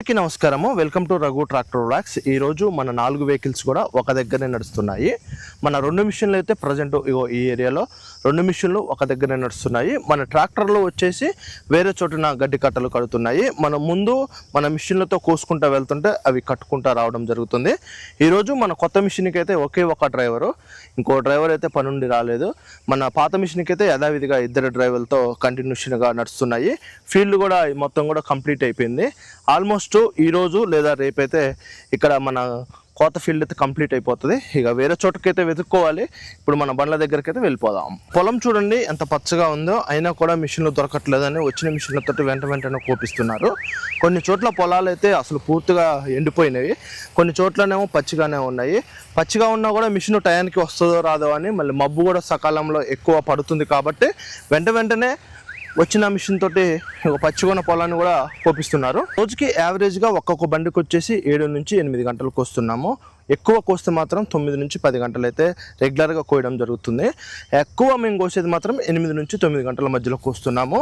అందరికీ నమస్కారము. Welcome to Raghu tractor vlogs. ఈరోజు మన 4 వెహికల్స్ కూడా ఒక దగ్గరే నడుస్తున్నాయి. మన 2 మిషన్లు అయితే ప్రజెంట్ ఈ ఏరియాలో 2 మిషన్లు ఒక దగ్గరే నడుస్తున్నాయి. మన ట్రాక్టర్లు వచ్చేసి వేరే చోటున గడ్డి కట్టలు కడుతున్నాయి. మన మిషన్లతో కోసుకుంటూ వెళ్తుంటే అవి కట్టుకుంటూ రావడం జరుగుతుంది. ఈరోజు మన కొత్త మిషన్కి అయితే ఒకే ఒక డ్రైవరు, ఇంకో డ్రైవర్ అయితే పనుండి రాలేదు. మన పాత మిషన్కి అయితే యథావిధిగా 2 డ్రైవర్లతో కంటిన్యూషన్గా నడుస్తున్నాయి. ఫీల్డ్ కూడా మొత్తం కూడా కంప్లీట్ అయిపోయింది. ఆల్మోస్ట్ ఈరోజు లేదా రేపైతే ఇక్కడ మన కోత ఫీల్డ్ అయితే కంప్లీట్ అయిపోతుంది. ఇక వేరే చోటకైతే వెతుక్కోవాలి. ఇప్పుడు మన బండ్ల దగ్గరికి అయితే వెళ్ళిపోదాం. పొలం చూడండి ఎంత పచ్చగా ఉందో, అయినా కూడా మిషన్లు దొరకట్లేదని వచ్చిన మిషన్లతో వెంటనే కోపిస్తున్నారు. కొన్ని చోట్ల పొలాలు అయితే అసలు పూర్తిగా ఎండిపోయినవి, కొన్ని చోట్లనేమో పచ్చిగానే ఉన్నాయి. పచ్చిగా ఉన్నా కూడా మిషన్ టయానికి వస్తుందో రాదో అని, మళ్ళీ మబ్బు కూడా సకాలంలో ఎక్కువ పడుతుంది కాబట్టి వెంటనే వచ్చిన మిషన్ తోటి పచ్చిగొన్న పొలాన్ని కూడా కోపిస్తున్నారు. రోజుకి యావరేజ్గా ఒక్కొక్క బండికి వచ్చేసి 7 నుంచి 8 గంటలు కోస్తున్నాము. ఎక్కువ కోస్తే మాత్రం 9 నుంచి 10 గంటలు అయితే రెగ్యులర్గా కోయడం జరుగుతుంది. ఎక్కువ మేము కోసేది మాత్రం 8 నుంచి 9 గంటల మధ్యలో కోస్తున్నాము.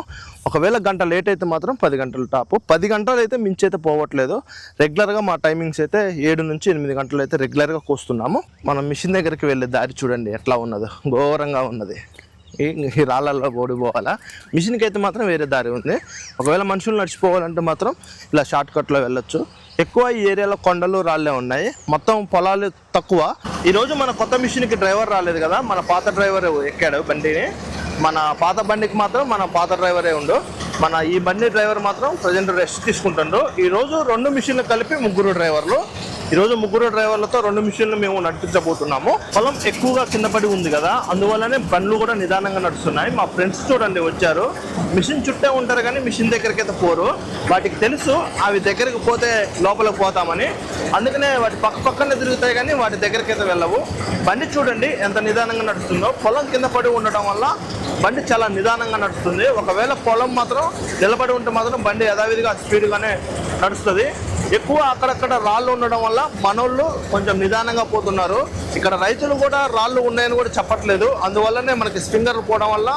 ఒకవేళ గంట లేట్ అయితే మాత్రం 10 గంటలు టాపు. 10 గంటలు అయితే మించి అయితే పోవట్లేదు. రెగ్యులర్గా మా టైమింగ్స్ అయితే 7 నుంచి 8 గంటలు అయితే రెగ్యులర్గా కోస్తున్నాము. మనం మిషన్ దగ్గరికి వెళ్ళే దారి చూడండి ఎట్లా ఉన్నదో, ఘోరంగా ఉన్నది. ఈ రాళ్ళల్లో ఓడిపోవాలా. మిషన్కి అయితే మాత్రం వేరే దారి ఉంది. ఒకవేళ మనుషులు నడిచిపోవాలంటే మాత్రం ఇలా షార్ట్ కట్లో వెళ్ళొచ్చు. ఎక్కువ ఈ ఏరియాలో కొండలు రాళ్ళే ఉన్నాయి, మొత్తం పొలాలు తక్కువ. ఈరోజు మన కొత్త మిషన్కి డ్రైవర్ రాలేదు కదా, మన పాత డ్రైవర్ ఎక్కాడు బండిని. మన పాత బండికి మాత్రం మన పాత డ్రైవరే ఉండు. మన ఈ బండి డ్రైవర్ మాత్రం ప్రజెంట్ రెస్ట్ తీసుకుంటుండ్రు. ఈరోజు 2 మిషన్లు కలిపి 3 డ్రైవర్లు. ఈరోజు 3 డ్రైవర్లతో 2 మిషన్లు మేము నడిపించబోతున్నాము. పొలం ఎక్కువగా కింద పడి ఉంది కదా, అందువల్లనే బండ్లు కూడా నిదానంగా నడుస్తున్నాయి. మా ఫ్రెండ్స్ చూడండి వచ్చారు, మిషన్ చుట్టే ఉంటారు కానీ మిషన్ దగ్గరికి అయితే పోరు. వాటికి తెలుసు అవి దగ్గరికి పోతే లోపలికి పోతామని, అందుకనే వాటి పక్కనే తిరుగుతాయి కానీ వాటి దగ్గరికి అయితే వెళ్ళవు. బండి చూడండి ఎంత నిదానంగా నడుస్తుందో. పొలం కింద పడి ఉండటం వల్ల బండి చాలా నిదానంగా నడుస్తుంది. ఒకవేళ పొలం మాత్రం నిలబడి ఉంటే మాత్రం బండి యథావిధిగా స్పీడ్గానే నడుస్తుంది. ఎక్కువ అక్కడక్కడ రాళ్ళు ఉండడం వల్ల మనోళ్ళు కొంచెం నిదానంగా పోతున్నారు. ఇక్కడ రైతులు కూడా రాళ్ళు ఉన్నాయని కూడా చెప్పట్లేదు. అందువల్లనే మనకి స్ప్రింగర్లు పోవడం వల్ల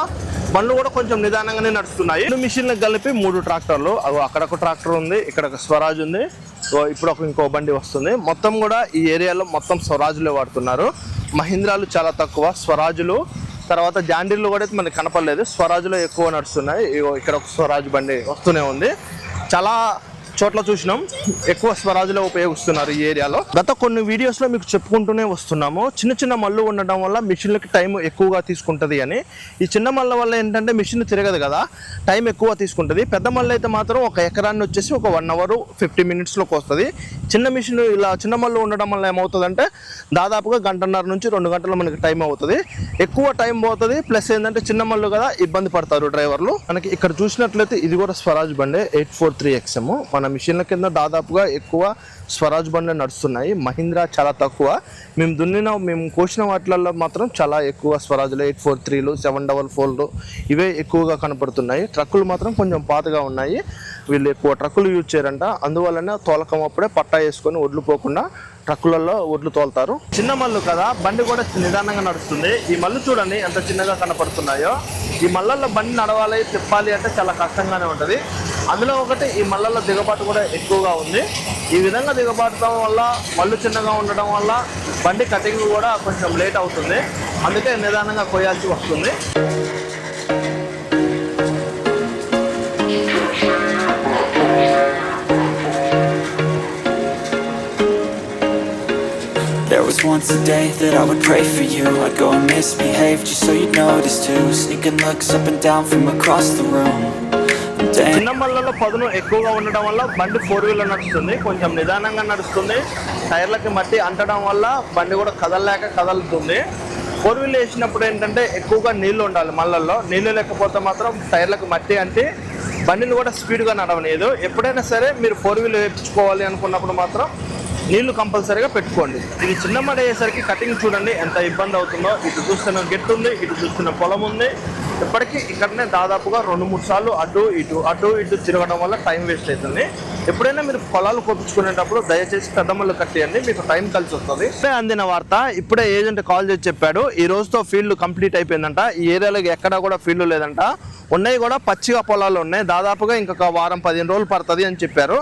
బండ్లు కూడా కొంచెం నిదానంగానే నడుస్తున్నాయి. 2 మిషన్లకు కలిపి 3 ట్రాక్టర్లు. అక్కడ ఒక ట్రాక్టర్ ఉంది, ఇక్కడ ఒక స్వరాజ్ ఉంది, ఇప్పుడు ఇంకో బండి వస్తుంది. మొత్తం కూడా ఈ ఏరియాలో మొత్తం స్వరాజులే వాడుతున్నారు. మహీంద్రాలు చాలా తక్కువ, స్వరాజులు తర్వాత జాండీర్లు కూడా మనకి కనపడలేదు. స్వరాజులో ఎక్కువ నడుస్తున్నాయి. ఇక్కడ ఒక స్వరాజ్ బండి వస్తూనే ఉంది. చాలా చోట్ల చూసినాం ఎక్కువ స్వరాజులో ఉపయోగిస్తున్నారు ఈ ఏరియాలో. గత కొన్ని వీడియోస్లో మీకు చెప్పుకుంటూనే వస్తున్నాము, చిన్న మళ్ళు ఉండడం వల్ల మిషన్లకి టైం ఎక్కువగా తీసుకుంటుంది అని. ఈ చిన్న మళ్ళ వల్ల ఏంటంటే మిషన్ తిరగదు కదా, టైం ఎక్కువ తీసుకుంటుంది. పెద్ద మళ్ళీ అయితే మాత్రం ఒక ఎకరాన్ని వచ్చేసి ఒక 1 అవర్ 50 మినిట్స్లోకి వస్తుంది. చిన్న మిషన్ ఇలా చిన్న మళ్ళు ఉండడం వల్ల ఏమవుతుందంటే దాదాపుగా 1.5 నుంచి 2 గంటలు మనకి టైం అవుతుంది. ఎక్కువ టైం పోతుంది. ప్లస్ ఏంటంటే చిన్న మళ్ళు కదా, ఇబ్బంది పడతారు డ్రైవర్లు. మనకి ఇక్కడ చూసినట్లయితే ఇది కూడా స్వరాజ్ బండే 843XM. మన మిషన్ల కింద దాదాపుగా ఎక్కువ స్వరాజ్ బండ్లు నడుస్తున్నాయి. మహీంద్రా చాలా తక్కువ. మేము కోసిన వాటిల్లో మాత్రం చాలా ఎక్కువ స్వరాజ్లు 843లు 744లు ఇవే ఎక్కువగా కనపడుతున్నాయి. ట్రక్కులు మాత్రం కొంచెం పాతగా ఉన్నాయి. వీళ్ళు ఎక్కువ ట్రక్కులు యూజ్ చేయరంట, అందువల్లనే తోలకం అప్పుడే పట్టా వేసుకొని ఒడ్లు పోకుండా ట్రక్కులలో ఒడ్లు తోలుతారు. చిన్న మళ్ళు కదా, బండి కూడా నిదానంగా నడుస్తుంది. ఈ మళ్ళు చూడండి ఎంత చిన్నగా కనపడుతున్నాయో. ఈ మళ్ళల్లో బండి నడవాలి తిప్పాలి అంటే చాలా కష్టంగానే ఉంటుంది. అందులో ఒకటి ఈ మళ్ళల్లో దిగబాటు కూడా ఎక్కువగా ఉంది. ఈ విధంగా దిగబాటడం వల్ల మళ్ళు చిన్నగా ఉండడం వల్ల బండి కటింగ్ కూడా కొంచెం లేట్ అవుతుంది. అందుకే నిదానంగా కోయాల్సి వస్తుంది. There was once a day that I would pray for you. I'd go and misbehave just so you'd notice too. Sneaking looks up and down from across the room. చిన్న మళ్ళలో పదును ఎక్కువగా ఉండడం వల్ల బండి 4 వీలర్ నడుస్తుంది, కొంచెం నిదానంగా నడుస్తుంది. టైర్లకి మట్టి అంటడం వల్ల బండి కూడా కదలుతుంది. 4 వీలర్ వేసినప్పుడు ఏంటంటే ఎక్కువగా నీళ్లు ఉండాలి మళ్ళల్లో. నీళ్లు లేకపోతే మాత్రం టైర్లకు మట్టి అంటే బండిని కూడా స్పీడ్గా నడవలేదు. ఎప్పుడైనా సరే మీరు 4 వీలర్ వేయించుకోవాలి అనుకున్నప్పుడు మాత్రం నీళ్లు కంపల్సరీగా పెట్టుకోండి. ఇది చిన్న మడి అయ్యేసరికి కటింగ్ చూడండి ఎంత ఇబ్బంది అవుతుందో. ఇటు చూస్తున్న గెట్టు ఉంది, ఇటు చూస్తున్న పొలం ఉంది. ఇప్పటికీ ఇక్కడనే దాదాపుగా 2-3 సార్లు అటు ఇటు తిరగడం వల్ల టైం వేస్ట్ అవుతుంది. ఎప్పుడైనా మీరు పొలాలు కోపించుకునేటప్పుడు దయచేసి పెద్ద మళ్ళు కట్టేయండి, మీకు టైం కలిసి వస్తుంది. ఇప్పుడే అందిన వార్త, ఇప్పుడే ఏజెంట్ కాల్ చేసి చెప్పాడు ఈ రోజుతో ఫీల్డ్ కంప్లీట్ అయిపోయిందంట. ఈ ఏరియాలో ఎక్కడా కూడా ఫీల్డ్ లేదంట, ఉన్నాయి కూడా పచ్చిగా పొలాలు ఉన్నాయి. దాదాపుగా ఇంకొక వారం 15 రోజులు పడుతుంది అని చెప్పారు.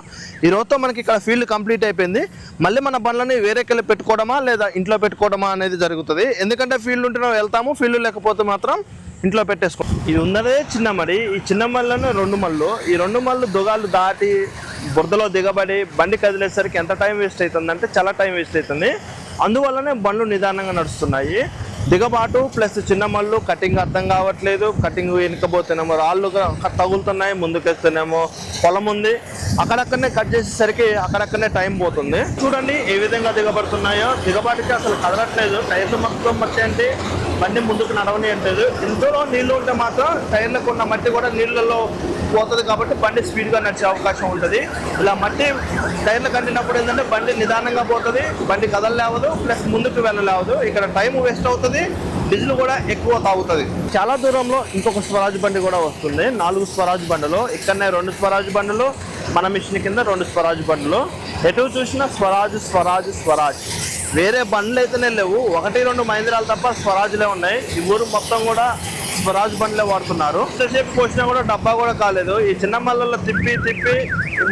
ఈ రోజుతో మనకి ఇక్కడ ఫీల్డ్ కంప్లీట్ అయిపోయింది. మళ్ళీ మన బండ్లని వేరేకెళ్ళి పెట్టుకోవడమా లేదా ఇంట్లో పెట్టుకోవడమా అనేది జరుగుతుంది. ఎందుకంటే ఫీల్డ్ ఉంటేనే వెళ్తాము, ఫీల్డ్ లేకపోతే మాత్రం ఇంట్లో పెట్టేసుకో. ఇది ఉన్నదే చిన్న మడి, ఈ చిన్న మళ్ళను 2 మళ్ళు, ఈ 2 మళ్ళు దుగాలు దాటి బురదలో దిగబడి బండి కదిలేసరికి ఎంత టైం వేస్ట్ అవుతుంది అంటే చాలా టైం వేస్ట్ అవుతుంది. అందువల్లనే బండ్లు నిదానంగా నడుస్తున్నాయి. దిగబాటు ప్లస్ చిన్న మళ్ళు కటింగ్ అర్థం కావట్లేదు. కటింగ్ వెనుకపోతేనేమో రాళ్ళు తగులుతున్నాయి, ముందుకేస్తేనేమో పొలం ఉంది, అక్కడక్కడనే కట్ చేసేసరికి అక్కడక్కడనే టైం పోతుంది. చూడండి ఏ విధంగా దిగబడుతున్నాయో. దిగబాటుకి అసలు కదలట్లేదు, టైర్లు మొత్తం మట్టి అంటే బండి ముందుకు నడవనియట్లేదు. ఇందులో నీళ్లు ఉంటే మాత్రం టైర్లకు ఉన్న మట్టి కూడా నీళ్ళల్లో పోతుంది కాబట్టి బండి స్పీడ్గా నడిచే అవకాశం ఉంటుంది. ఇలా మట్టి టైర్లకు అంటినప్పుడు ఏంటంటే బండి నిదానంగా పోతుంది, బండి కదలలేవదు, ప్లస్ ముందుకు వెళ్ళలేవదు. ఇక్కడ టైం వేస్ట్ అవుతుంది, డీజిల్ కూడా ఎక్కువ తాగుతుంది. చాలా దూరంలో ఇంకొక స్వరాజ్ బండి కూడా వస్తుంది. 4 స్వరాజ్ బండ్లు, ఇక్కడనే 2 స్వరాజ్ బండ్లు, మన మిషన్ కింద 2 స్వరాజ్ బండ్లు. ఎటు చూసినా స్వరాజ్ స్వరాజ్ స్వరాజ్, వేరే బండ్లు అయితేనే లేవు. 1-2 మహీంద్రాలు తప్ప స్వరాజ్లే ఉన్నాయి. ఈ ఊరు మొత్తం కూడా స్వరాజ్ బండ్లే వాడుతున్నారు. ఎంతసేపు పోసినా కూడా డబ్బా కూడా కాలేదు. ఈ చిన్న మళ్ళల్లో తిప్పి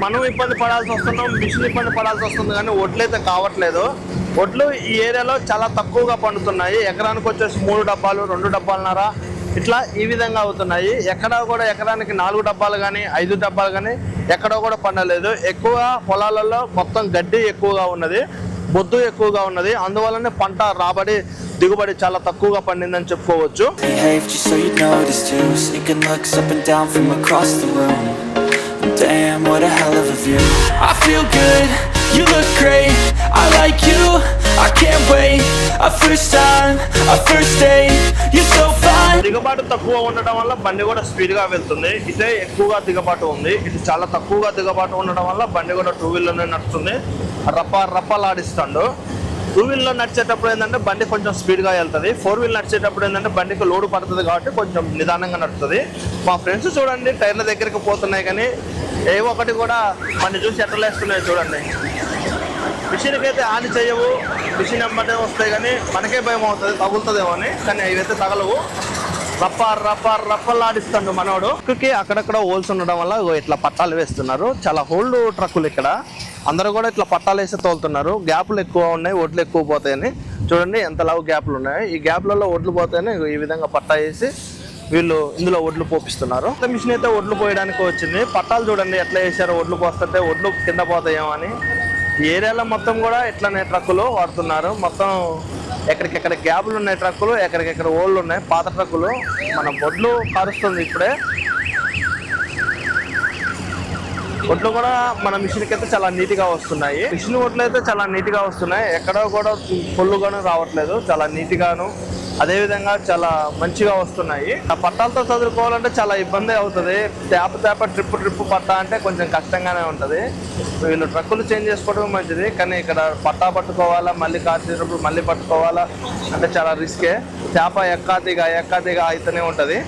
మనం ఇబ్బంది పడాల్సి వస్తున్నాం, మిషన్ ఇబ్బంది పడాల్సి వస్తుంది, కానీ ఒడ్లయితే కావట్లేదు. ఒడ్లు ఈ ఏరియాలో చాలా తక్కువగా పండుతున్నాయి. ఎకరానికి వచ్చేసి 3 డబ్బాలు 2 డబ్బాలన్నర ఇట్లా ఈ విధంగా అవుతున్నాయి. ఎక్కడా కూడా ఎకరానికి 4 డబ్బాలు కానీ 5 డబ్బాలు కానీ ఎక్కడో కూడా పండలేదు. ఎక్కువ పొలాలలో మొత్తం గడ్డి ఎక్కువగా ఉన్నది, బొద్దు ఎక్కువగా ఉన్నది. అందువల్లనే పంట రాబడి దిగుబడి చాలా తక్కువగా పండిందని చెప్పుకోవచ్చు. Damn, what a hell of a view. I feel good, you look great, I like you, I can't wait. A first time, a first date, you're so fine. దిగబాటు తక్కువ ఉండడం వల్ల బండి కూడా స్పీడ్గా వెళ్తుంది. ఇదే ఎక్కువగా దిగబాటు ఉంది, ఇది చాలా తక్కువగా దిగబాటు ఉండడం వల్ల బండి కూడా 2 వీలర్లోనే నడుస్తుంది. రప్పలాడిస్తాడు. 2 వీల్లో నడిచేటప్పుడు ఏంటంటే బండి కొంచెం స్పీడ్గా వెళ్తుంది. 4 వీల్ నడిచేటప్పుడు ఏంటంటే బండికి లోడ్ పడుతుంది కాబట్టి కొంచెం నిదానంగా నడుస్తుంది. మా ఫ్రెండ్స్ చూడండి టైర్ల దగ్గరికి పోతున్నాయి, కానీ ఏ ఒక్కటి కూడా బండి చూసి ఎట్లా వేస్తున్నాయి చూడండి. మిషన్కి అయితే హాని చేయవు, మిషన్ వెంబడే వస్తాయి, కానీ మనకే భయం అవుతుంది తగులుతుందేమో అని. కానీ ఇవైతే తగలవు. రప్పలాడిస్తాడు మనోడు. ట్రక్కి అక్కడక్కడ హోల్స్ ఉండడం వల్ల ఇట్లా పట్టాలు వేస్తున్నారు. చాలా హోల్డ్ ట్రక్కులు ఇక్కడ, అందరూ కూడా ఇట్లా పట్టాలు వేసి తోలుతున్నారు. గ్యాప్లు ఎక్కువ ఉన్నాయి, ఒడ్లు ఎక్కువ పోతాయని. చూడండి ఎంత లావు గ్యాప్లు ఉన్నాయి. ఈ గ్యాప్లలో ఒడ్లు పోతాయని ఈ విధంగా పట్టా వేసి వీళ్ళు ఇందులో ఒడ్లు పోపిస్తున్నారు. మిషన్ అయితే ఒడ్లు పోయడానికి వచ్చింది. పట్టాలు చూడండి ఎట్లా వేసారో, ఒడ్లు పోస్తుంటే ఒడ్లు కింద పోతాయేమో అని. ఈ ఏరియాలో మొత్తం కూడా ఇట్లానే ట్రక్కులు వాడుతున్నారు. మొత్తం ఎక్కడికెక్కడ గ్యాప్లు ఉన్నాయి ట్రక్కులు, ఎక్కడికెక్కడ ఓళ్ళు ఉన్నాయి పాత ట్రక్కులు. మన ఒడ్లు కారుస్తుంది ఇప్పుడే. ఒడ్లు కూడా మన మిషన్కి అయితే చాలా నీట్గా వస్తున్నాయి. మిషన్ ఒడ్లు అయితే చాలా నీట్గా వస్తున్నాయి, ఎక్కడో కూడా పొల్లుగాను రావట్లేదు, చాలా నీట్గాను అదేవిధంగా చాలా మంచిగా వస్తున్నాయి. ఆ పట్టాలతో చదువుకోవాలంటే చాలా ఇబ్బంది అవుతుంది. తేప ట్రిప్ పట్టా అంటే కొంచెం కష్టంగానే ఉంటుంది. వీళ్ళు ట్రక్కులు చేంజ్ చేసుకోవడం మంచిది, కానీ ఇక్కడ పట్టా పట్టుకోవాలా, మళ్ళీ కాల్చేటప్పుడు మళ్ళీ పట్టుకోవాలా అంటే చాలా రిస్కే. తేప ఎక్కాదిగా అయితేనే ఉంటుంది.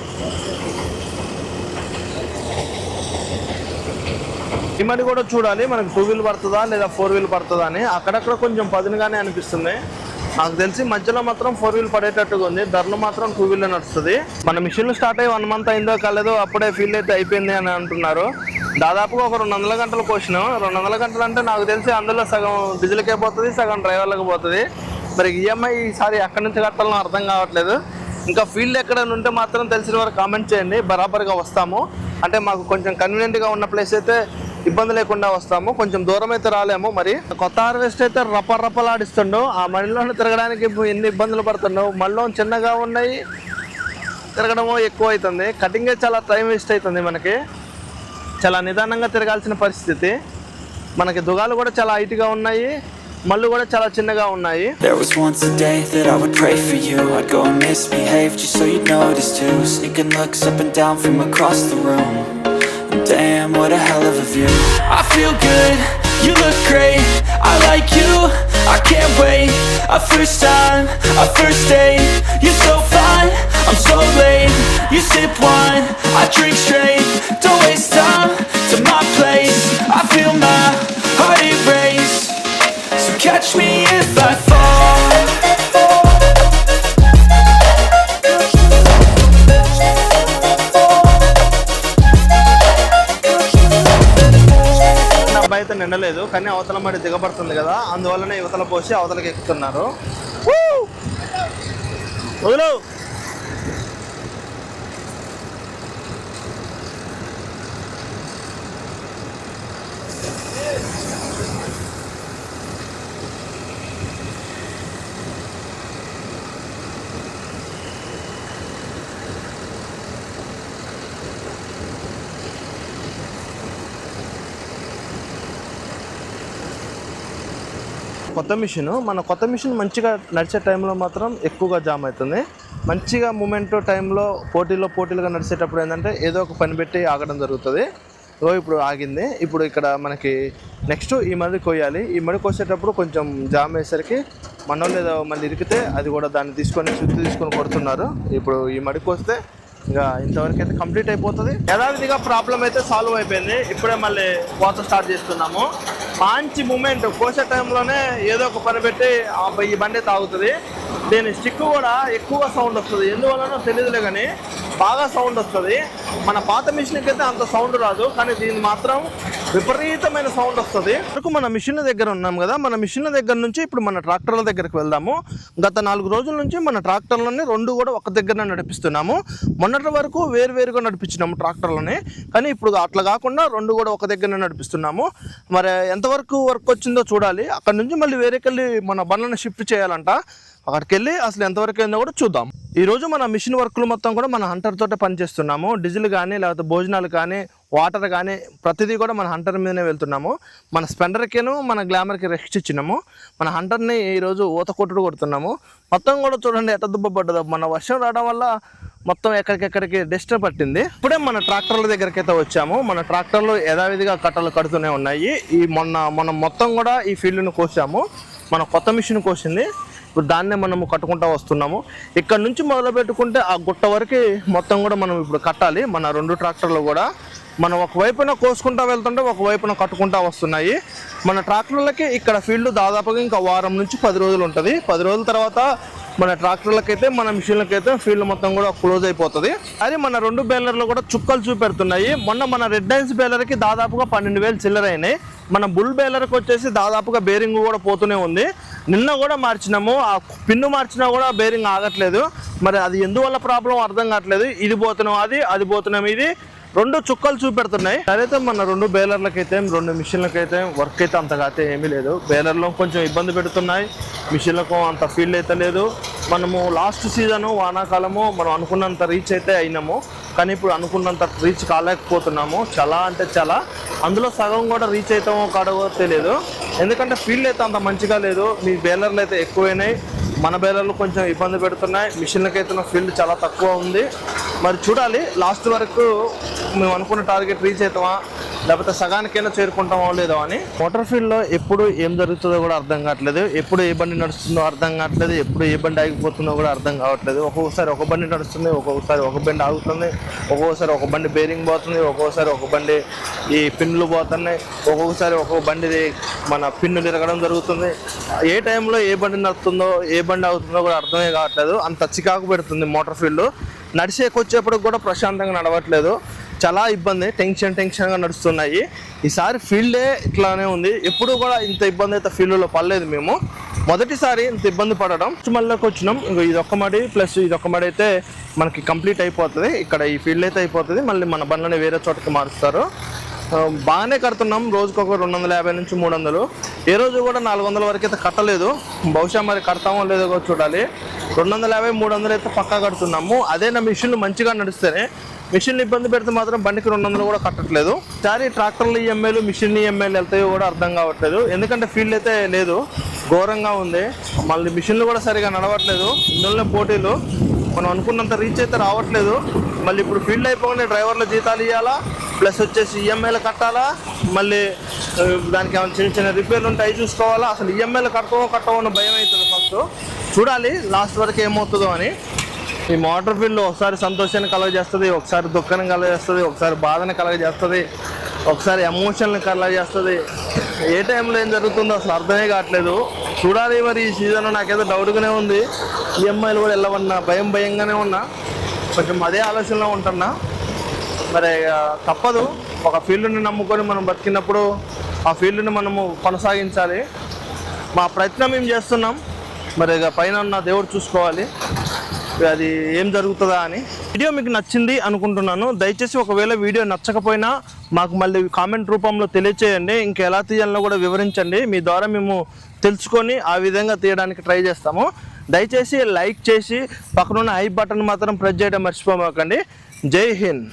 ఈ మడి కూడా చూడాలి మనకు 2 వీల్ పడుతుందా లేదా 4 వీల్ పడుతుందా అని. అక్కడక్కడ కొంచెం పదునుగానే అనిపిస్తుంది. నాకు తెలిసి మధ్యలో మాత్రం 4 వీల్ పడేటట్టుగా ఉంది, ధరలు మాత్రం 2 వీల్ నడుస్తుంది. మన మిషన్లు స్టార్ట్ అయ్యి 1 మంత్ అయిందో కాలేదో అప్పుడే ఫీల్ అయితే అయిపోయింది అని అంటున్నారు. దాదాపుగా ఒక 200 గంటలు కోసినాం. 200 గంటలు అంటే నాకు తెలిసి అందులో సగం డీజిల్కే పోతుంది, సగం డ్రైవర్లకు పోతుంది. మరి ఈఎంఐ ఈసారి ఎక్కడి నుంచి కట్టాలో అర్థం కావట్లేదు. ఇంకా ఫీల్డ్ ఎక్కడైనా ఉంటే మాత్రం తెలిసిన వారు కామెంట్ చేయండి, బరాబర్గా వస్తాము. అంటే మాకు కొంచెం కన్వీనియంట్గా ఉన్న ప్లేస్ అయితే ఇబ్బంది లేకుండా వస్తాము, కొంచెం దూరం అయితే రాలేము. మరి కొత్త హార్వెస్ట్ అయితే రప్పలాడిస్తుండో, ఆ మడిలో తిరగడానికి ఎన్ని ఇబ్బందులు పడుతుండవు. మళ్ళీ చిన్నగా ఉన్నాయి, తిరగడము ఎక్కువ అవుతుంది. కటింగే చాలా టైం వేస్ట్ అవుతుంది. మనకి చాలా నిదానంగా తిరగాల్సిన పరిస్థితి. మనకి దుగాలు కూడా చాలా హైట్గా ఉన్నాయి, మళ్ళు కూడా చాలా చిన్నగా ఉన్నాయి. There was once a day that I would pray for you. I'd go and misbehave just so you'd notice too. Sneaking looks up and down from across the room. Damn, what a hell of a view. I feel good, you look great, I like you, I can't wait. A first time, a first date, you're so fine, I'm so late. You sip wine, I drink straight, don't waste time to my place. I feel my heart erase. So catch me if I fall. అబ్బాయి అయితే నిండలేదు, కానీ అవతల మడి దిగబడుతుంది కదా, అందువల్లనే యువతల పోసి అవతలకి ఎక్కుతున్నారు. వదులు. కొత్త మిషన్ మంచిగా నడిచే టైంలో మాత్రం ఎక్కువగా జామ్ అవుతుంది. మంచిగా మూమెంట్ టైంలో పోటీలుగా నడిచేటప్పుడు ఏంటంటే ఏదో ఒక పని పెట్టి ఆగడం జరుగుతుంది. ఇప్పుడు ఆగింది. ఇప్పుడు ఇక్కడ మనకి నెక్స్ట్ ఈ మడి కొయ్యాలి. ఈ మడి కోసేటప్పుడు కొంచెం జామ్ అయ్యేసరికి మనోళ్ళు ఏదో మళ్ళీ ఇరికితే అది కూడా దాన్ని తీసుకొని కొడుతున్నారు. ఇప్పుడు ఈ మడి కోస్తే ఇంకా ఇంతవరకు అయితే కంప్లీట్ అయిపోతుంది. యథావిధిగా ప్రాబ్లం అయితే సాల్వ్ అయిపోయింది. ఇప్పుడే మళ్ళీ కోత స్టార్ట్ చేస్తున్నాము. మంచి మూమెంట్ కోసే టైంలోనే ఏదో ఒక పని పెట్టి ఈ బండి తాగుతుంది. దీని స్టిక్ కూడా ఎక్కువ సౌండ్ వస్తుంది, ఎందువల్లనో తెలియదులే కానీ బాగా సౌండ్ వస్తుంది. మన పాత మిషన్కి అయితే అంత సౌండ్ రాదు, కానీ దీని మాత్రం విపరీతమైన సౌండ్ వస్తుంది. మన మిషన్ దగ్గర ఉన్నాం కదా, మన మిషన్ దగ్గర నుంచి ఇప్పుడు మన ట్రాక్టర్ల దగ్గరికి వెళ్దాము. గత 4 రోజుల నుంచి మన ట్రాక్టర్లని 2 కూడా ఒక దగ్గర నడిపిస్తున్నాము. మొన్నటి వరకు వేరువేరుగా నడిపించినాము ట్రాక్టర్లని, కానీ ఇప్పుడు అట్లా కాకుండా 2 కూడా ఒక దగ్గర నడిపిస్తున్నాము. మరి ఎంతవరకు వర్క్ వచ్చిందో చూడాలి. అక్కడ నుంచి మళ్ళీ వేరేకెళ్ళి మన బండ్లను షిఫ్ట్ చేయాలంట. అక్కడికి వెళ్ళి అసలు ఎంతవరకు అయిందో కూడా చూద్దాం. ఈరోజు మన మిషన్ వర్క్లు మొత్తం కూడా మన హంటర్ తోటే పనిచేస్తున్నాము. డీజిల్ కానీ లేకపోతే భోజనాలు కానీ వాటర్ కానీ ప్రతిదీ కూడా మన హంటర్ మీదనే వెళ్తున్నాము. మన స్పెండర్కిను మన గ్లామర్కి రెస్ట్ ఇచ్చినాము. మన హంటర్ని ఈరోజు ఊత కొట్టుడు కొడుతున్నాము. మొత్తం కూడా చూడండి ఎట్ట దుబ్బపడ్డదో. మన వర్షం రావడం వల్ల మొత్తం ఎక్కడికెక్కడికి డస్ట్ పట్టింది. ఇప్పుడే మన ట్రాక్టర్ల దగ్గరికి అయితే వచ్చాము. మన ట్రాక్టర్లు యథావిధిగా కట్టలు కడుతూనే ఉన్నాయి. మనం మొత్తం కూడా ఈ ఫీల్డ్ను కోసాము. మన కొత్త మిషన్ కోసింది. ఇప్పుడు దాన్నే మనము కట్టుకుంటూ వస్తున్నాము. ఇక్కడ నుంచి మొదలు పెట్టుకుంటే ఆ గుట్ట వరకు మొత్తం కూడా మనం ఇప్పుడు కట్టాలి. మన 2 ట్రాక్టర్లు కూడా మనం ఒకవైపున కోసుకుంటూ వెళ్తుంటే ఒకవైపున కట్టుకుంటూ వస్తున్నాయి. మన ట్రాక్టర్లకి ఇక్కడ ఫీల్డ్ దాదాపుగా ఇంకా వారం నుంచి 10 రోజులు ఉంటుంది. 10 రోజుల తర్వాత మన ట్రాక్టర్లకైతే మన మిషన్లకైతే ఫీల్డ్ మొత్తం కూడా క్లోజ్ అయిపోతుంది. అది మన 2 బేలర్లు కూడా చుక్కలు చూపెడుతున్నాయి. మొన్న మన రెడ్ లైన్స్ బేలర్కి దాదాపుగా 12,000 చిల్లర అయినాయి. మన బుల్ బేలర్కి వచ్చేసి దాదాపుగా బేరింగ్ కూడా పోతూనే ఉంది. నిన్న కూడా మార్చినాము, ఆ పిన్ను మార్చినా కూడా బేరింగ్ ఆగట్లేదు. మరి అది ఎందువల్ల ప్రాబ్లం అర్థం కావట్లేదు. ఇది పోతున్నాం అది పోతున్నాం, ఇది 2 చుక్కలు చూపెడుతున్నాయి. అయితే మన 2 బేలర్లకైతే 2 మిషన్లకైతే వర్క్ అయితే అంతగా అయితే ఏమీ లేదు. బేలర్లో కొంచెం ఇబ్బంది పెడుతున్నాయి, మిషన్లకు అంత ఫీల్డ్ అయితే లేదు. మనము లాస్ట్ సీజను వానాకాలము మనం అనుకున్నంత రీచ్ అయితే అయినాము, కానీ ఇప్పుడు అనుకున్నంత రీచ్ కాలేకపోతున్నాము. చాలా అంటే చాలా, అందులో సగం కూడా రీచ్ అవుతామో కాడో తెలియదు. ఎందుకంటే ఫీల్డ్ అయితే అంత మంచిగా లేదు. మీ బేలర్లు అయితే ఎక్కువైనాయి, మన బేలర్లు కొంచెం ఇబ్బంది పెడుతున్నాయి. మిషన్లకైతే ఫీల్డ్ చాలా తక్కువ ఉంది. మరి చూడాలి లాస్ట్ వరకు మేము అనుకున్న టార్గెట్ రీచ్ అవుతామా లేకపోతే సగానికైనా చేరుకుంటామో లేదో అని. మోటార్ ఫీల్డ్లో ఎప్పుడు ఏం జరుగుతుందో కూడా అర్థం కావట్లేదు. ఎప్పుడు ఏ బండి నడుస్తుందో అర్థం కావట్లేదు, ఎప్పుడు ఏ బండి ఆగిపోతుందో కూడా అర్థం కావట్లేదు. ఒక్కొక్కసారి ఒక బండి నడుస్తుంది, ఒక్కొక్కసారి ఒక బండి ఆగుతుంది, ఒక్కొక్కసారి ఒక బండి బేరింగ్ పోతుంది, ఒక్కొక్కసారి ఒక బండి ఈ పిన్నులు పోతున్నాయి, ఒక్కొక్కసారి ఒక్కొక్క బండి మన పిన్ను తిరగడం జరుగుతుంది. ఏ టైంలో ఏ బండి నడుస్తుందో ఏ బండి ఆగుతుందో కూడా అర్థమే కావట్లేదు. అంత చికాకు పెడుతుంది మోటార్ ఫీల్డ్. నడిచేకొచ్చేప్పటికి కూడా ప్రశాంతంగా నడవట్లేదు, చాలా ఇబ్బంది, టెన్షన్గా నడుస్తున్నాయి. ఈసారి ఫీల్డే ఇట్లానే ఉంది. ఎప్పుడు కూడా ఇంత ఇబ్బంది అయితే ఫీల్డ్లో పడలేదు మేము. మొదటిసారి ఇంత ఇబ్బంది పడడం. మళ్ళీకి వచ్చినాం. ఇంకో ఇదొక్క మడి ప్లస్ ఇదొక్క మడి అయితే మనకి కంప్లీట్ అయిపోతుంది. ఇక్కడ ఈ ఫీల్డ్ అయితే అయిపోతుంది. మళ్ళీ మన బండ్లని వేరే చోటకి మారుస్తారు. బాగానే కడుతున్నాం. రోజుకు ఒక 250 నుంచి 300. ఏ రోజు కూడా 400 వరకు అయితే కట్టలేదు. బహుశా మరి కడతామో లేదో కూడా చూడాలి. 250, 300 అయితే పక్కా కడుతున్నాము. అదే నా మిషన్లు మంచిగా నడుస్తేనే. మిషన్లు ఇబ్బంది పెడితే మాత్రం బండికి 200 కూడా కట్టట్లేదు. ఈసారి ట్రాక్టర్లు ఈఎంఐలు మిషన్ ఈఎంఐలు వెళ్తాయో కూడా అర్థం కావట్లేదు. ఎందుకంటే ఫీల్డ్ అయితే లేదు, ఘోరంగా ఉంది. మళ్ళీ మిషన్లు కూడా సరిగా నడవట్లేదు. ఇందులోనే పోటీలు. మనం అనుకున్నంత రీచ్ అయితే రావట్లేదు. మళ్ళీ ఇప్పుడు ఫీల్డ్ అయిపోగానే డ్రైవర్ల జీతాలు ఇవ్వాలా, ప్లస్ వచ్చేసి ఈఎంఐలు కట్టాలా, మళ్ళీ దానికి ఏమైనా చిన్న చిన్న రిపేర్లు ఉంటే అవి చూసుకోవాలా. అసలు ఈఎంఐలు కట్టవో అని భయం అవుతుంది. ఫస్ట్ చూడాలి లాస్ట్ వరకు ఏమవుతుందో అని. ఈ మోటార్ ఫీల్డ్ ఒకసారి సంతోషాన్ని కలగజేస్తుంది, ఒకసారి దుఃఖాన్ని కలగజేస్తుంది, ఒకసారి బాధని కలగజేస్తుంది. ఒకసారి ఎమోషనల్ని కలర్ చేస్తుంది. ఏ టైంలో ఏం జరుగుతుందో అసలు అర్థమే కావట్లేదు. చూడాలి మరి ఈ సీజన్లో. నాకేదో డౌట్గానే ఉంది. ఈఎంఐలు కూడా వెళ్ళవన్నా భయంగానే ఉన్నా. కొంచెం అదే ఆలోచనలో ఉంటున్నా. మరి తప్పదు. ఒక ఫీల్డ్ని నమ్ముకొని మనం బతికినప్పుడు ఆ ఫీల్డ్ని మనము కొనసాగించాలి. మా ప్రయత్నం మేము చేస్తున్నాం. మరి ఇక పైన ఉన్న దేవుడు చూసుకోవాలి అది ఏం జరుగుతుందా అని. వీడియో మీకు నచ్చింది అనుకుంటున్నాను. దయచేసి ఒకవేళ వీడియో నచ్చకపోయినా మాకు మళ్ళీ కామెంట్ రూపంలో తెలియచేయండి. ఇంకెలా తీయాలో కూడా వివరించండి. మీ ద్వారా మేము తెలుసుకొని ఆ విధంగా తీయడానికి ట్రై చేస్తాము. దయచేసి లైక్ చేసి పక్కనున్న ఐ బటన్ మాత్రం ప్రెస్ చేయడం మర్చిపోమాకండి. జై హింద్.